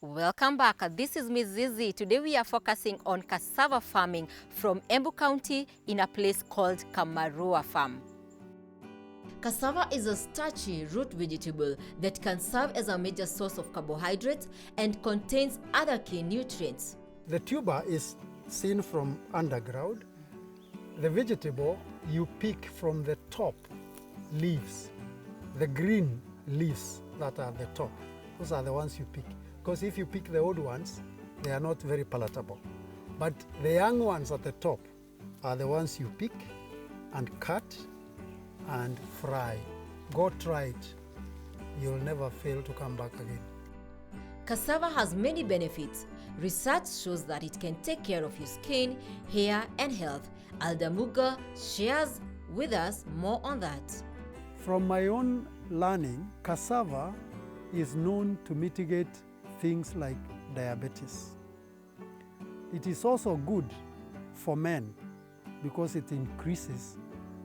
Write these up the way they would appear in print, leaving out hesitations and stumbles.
Welcome back. This is Ms. Zizi. Today we are focusing on cassava farming from Embu County in a place called Kamarua Farm. Cassava is a starchy root vegetable that can serve as a major source of carbohydrates and contains other key nutrients. The tuber is seen from underground. The vegetable you pick from the top leaves, the green leaves that are at the top. Those are the ones you pick. Because if you pick the old ones, they are not very palatable. But the young ones at the top are the ones you pick and cut and fry. Go try it. You'll never fail to come back again. Cassava has many benefits. Research shows that it can take care of your skin, hair, and health. Aldamuga shares with us more on that. From my own learning, cassava is known to mitigate things like diabetes. It is also good for men because it increases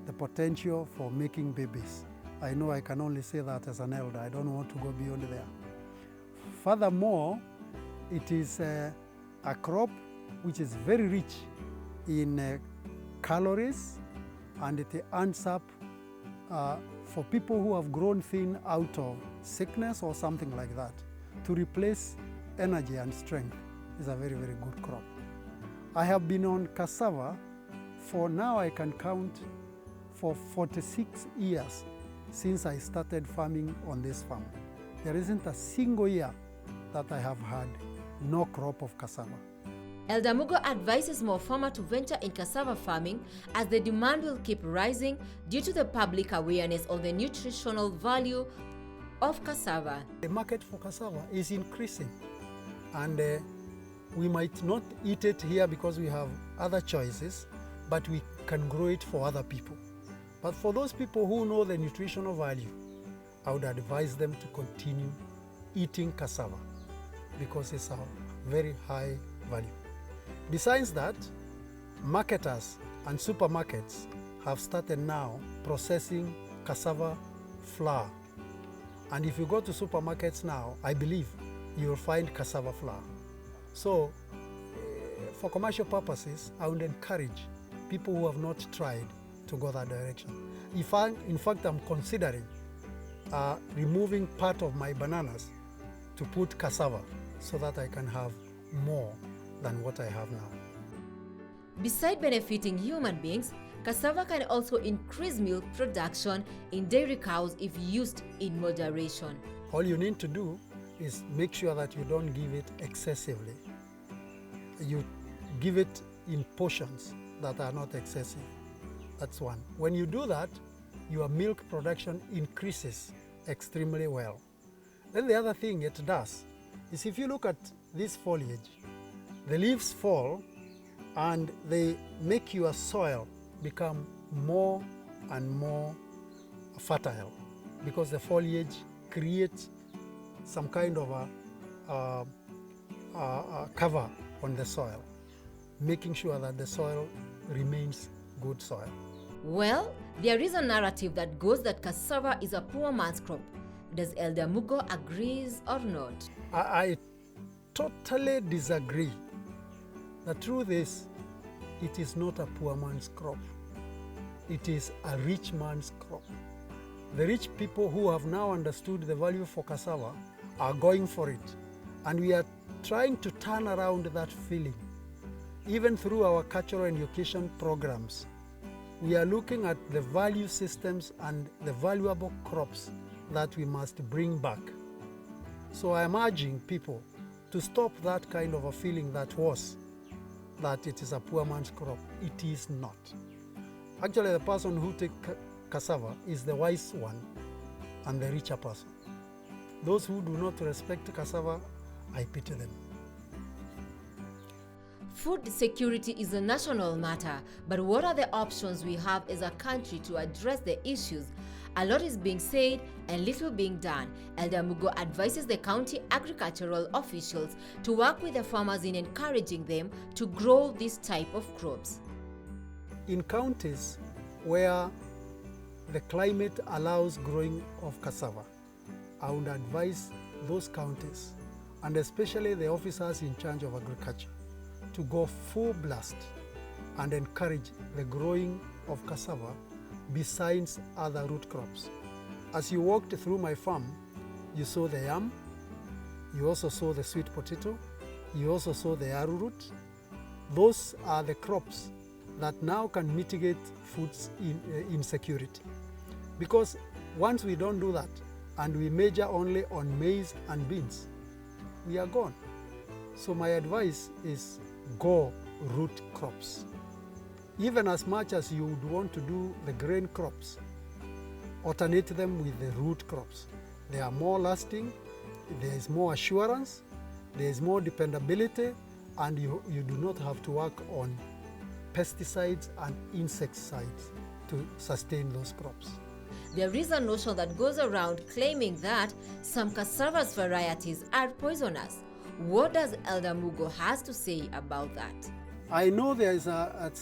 the potential for making babies. I know I can only say that as an elder. I don't want to go beyond there. Furthermore, it is a crop which is very rich in calories, and it ends up for people who have grown thin out of sickness or something like that. To replace energy and strength is a very, very good crop. I have been on cassava for now I can count for 46 years since I started farming on this farm. There isn't a single year that I have had no crop of cassava. Eldamugo advises more farmers to venture in cassava farming as the demand will keep rising due to the public awareness of the nutritional value of cassava. The market for cassava is increasing, and we might not eat it here because we have other choices, but we can grow it for other people. But for those people who know the nutritional value, I would advise them to continue eating cassava because it's a very high value. Besides that, marketers and supermarkets have started now processing cassava flour. And if you go to supermarkets now, I believe you will find cassava flour. So, for commercial purposes, I would encourage people who have not tried to go that direction. In fact, I'm considering removing part of my bananas to put cassava so that I can have more than what I have now. Besides benefiting human beings, cassava can also increase milk production in dairy cows if used in moderation. All you need to do is make sure that you don't give it excessively. You give it in portions that are not excessive. That's one. When you do that, your milk production increases extremely well. Then the other thing it does is if you look at this foliage, the leaves fall and they make your soil become more and more fertile because the foliage creates some kind of a cover on the soil, making sure that the soil remains good soil. Well, there is a narrative that goes that cassava is a poor man's crop. Does Eldamugo agree or not? I totally disagree. The truth is, it is not a poor man's crop. It is a rich man's crop. The rich people who have now understood the value for cassava are going for it. And we are trying to turn around that feeling. Even through our cultural education programs, we are looking at the value systems and the valuable crops that we must bring back. So I'm urging people to stop that kind of a feeling that it is a poor man's crop. It is not. Actually, the person who takes cassava is the wise one and the richer person. Those who do not respect cassava, I pity them. Food security is a national matter, but what are the options we have as a country to address the issues? A lot is being said and little being done. Eldamugo advises the county agricultural officials to work with the farmers in encouraging them to grow this type of crops. In counties where the climate allows growing of cassava, I would advise those counties and especially the officers in charge of agriculture, to go full blast and encourage the growing of cassava besides other root crops. As you walked through my farm, you saw the yam, you also saw the sweet potato, you also saw the arrowroot. Those are the crops that now can mitigate food insecurity. Because once we don't do that and we major only on maize and beans, we are gone. So my advice is go root crops. Even as much as you would want to do the grain crops, alternate them with the root crops. They are more lasting, there is more assurance, there is more dependability, and you do not have to work on pesticides and insecticides to sustain those crops. There is a notion that goes around claiming that some cassava's varieties are poisonous. What does Elder Mugo has to say about that? I know there is a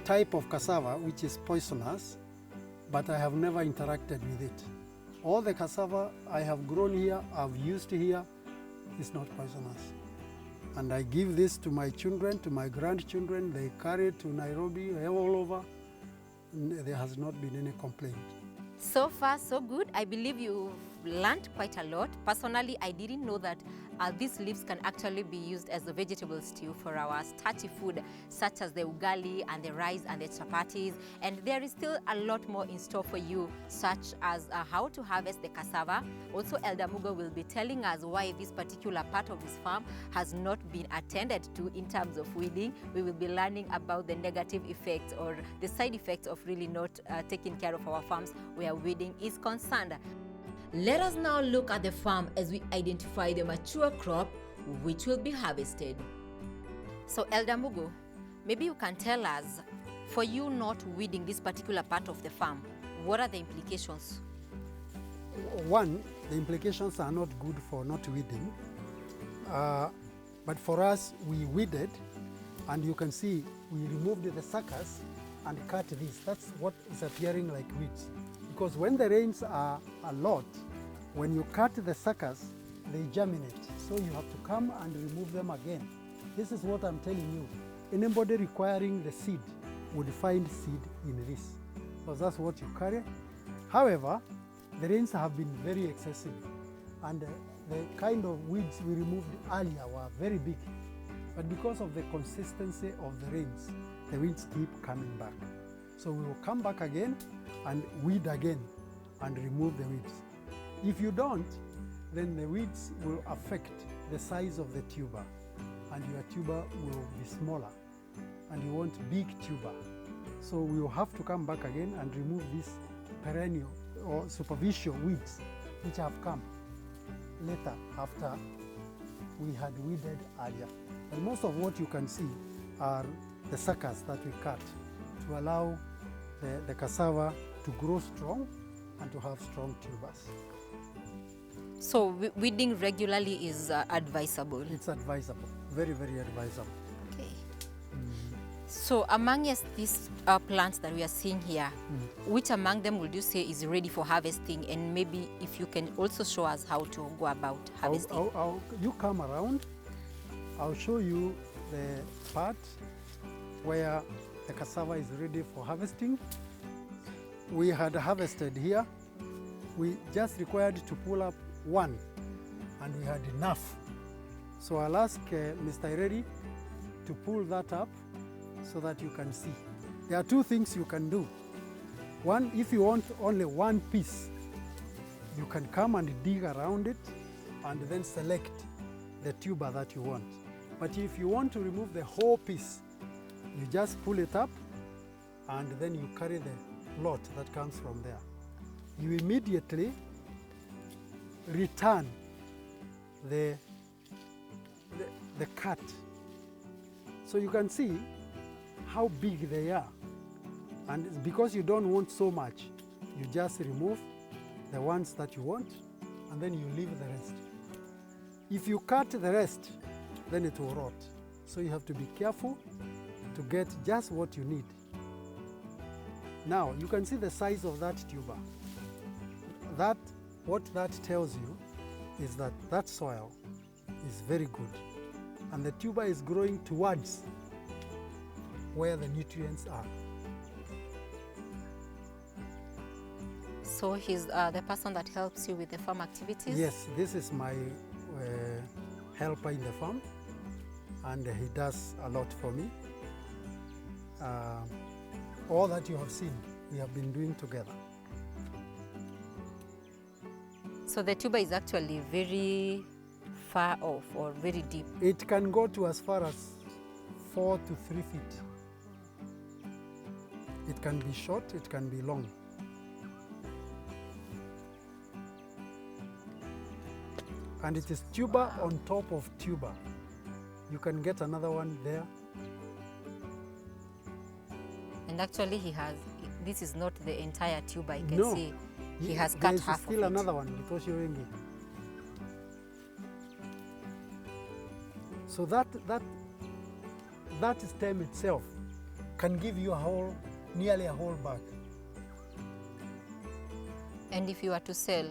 type of cassava which is poisonous, but I have never interacted with it. All the cassava I have grown here, I've used here, is not poisonous. And I give this to my children, to my grandchildren, they carry it to Nairobi, all over, and there has not been any complaint. So far, so good. I believe you've learned quite a lot. Personally, I didn't know that these leaves can actually be used as a vegetable stew for our starchy food, such as the ugali and the rice and the chapatis. And there is still a lot more in store for you, such as how to harvest the cassava. Also, Elder Mugo will be telling us why this particular part of his farm has not been attended to in terms of weeding. We will be learning about the negative effects or the side effects of really not taking care of our farms where weeding is concerned. Let us now look at the farm as we identify the mature crop which will be harvested. So Elder Mugo, maybe you can tell us, for you not weeding this particular part of the farm, what are the implications? One, the implications are not good for not weeding, but for us, we weeded, and you can see we removed the suckers and cut this. That's what is appearing like weeds. Because when the rains are a lot, when you cut the suckers, they germinate. So you have to come and remove them again. This is what I'm telling you. Anybody requiring the seed would find seed in this, because that's what you carry. However, the rains have been very excessive, and the kind of weeds we removed earlier were very big. But because of the consistency of the rains, the weeds keep coming back. So we will come back again and weed again and remove the weeds. If you don't, then the weeds will affect the size of the tuber, and your tuber will be smaller, and you want big tuber. So we will have to come back again and remove these perennial or superficial weeds which have come later after we had weeded earlier. And most of what you can see are the suckers that we cut to allow the cassava to grow strong and to have strong tubers. So weeding regularly is advisable? It's advisable, very, very advisable. Okay. So among these plants that we are seeing here, which among them would you say is ready for harvesting? And maybe if you can also show us how to go about harvesting. You come around, I'll show you the part where the cassava is ready for harvesting. We had harvested here. We just required to pull up one, and we had enough. So I'll ask Mr. Ireri to pull that up so that you can see. There are two things you can do. One, if you want only one piece, you can come and dig around it and then select the tuber that you want. But if you want to remove the whole piece, you just pull it up and then you carry the lot that comes from there. You immediately return the cut. So you can see how big they are. And because you don't want so much, you just remove the ones that you want and then you leave the rest. If you cut the rest, then it will rot. So you have to be careful to get just what you need. Now you can see the size of that tuber. What that tells you is that that soil is very good. And the tuber is growing towards where the nutrients are. So he's the person that helps you with the farm activities? Yes, this is my helper in the farm, and he does a lot for me. All that you have seen, we have been doing together. So the tuber is actually very far off or very deep? It can go to as far as 4 to 3 feet. It can be short, it can be long. And it is tuber on top of tuber. You can get another one there. And actually this is not the entire tuber, you can No. see. He has cut half of it. There is still another one, because you're in it. So that stem itself can give you nearly a whole bag. And if you are to sell,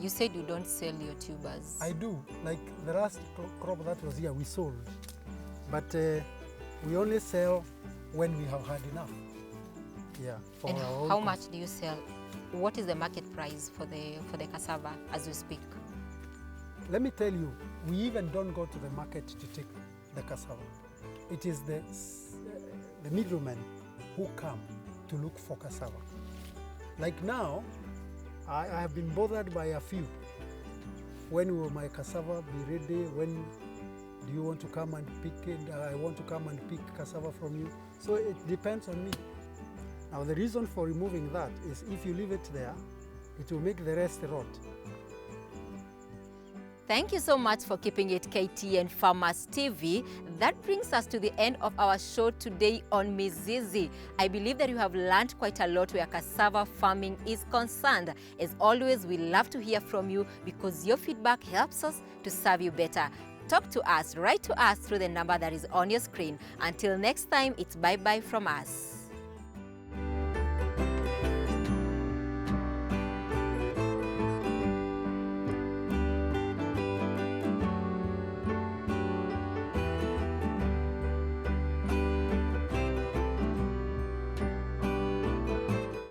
you said you don't sell your tubers. I do. Like the last crop that was here, we sold. But we only sell when we have had enough. Yeah. And how much do you sell? What is the market price for the cassava as we speak? Let me tell you, we even don't go to the market to take the cassava. It is the middlemen who come to look for cassava. Like now, I have been bothered by a few. When will my cassava be ready? When do you want to come and pick it? I want to come and pick cassava from you. So it depends on me. Now the reason for removing that is if you leave it there, it will make the rest rot. Thank you so much for keeping it KTN Farmers TV. That brings us to the end of our show today on Mizizi. I believe that you have learned quite a lot where cassava farming is concerned. As always, we love to hear from you because your feedback helps us to serve you better. Talk to us, write to us through the number that is on your screen. Until next time, it's bye-bye from us.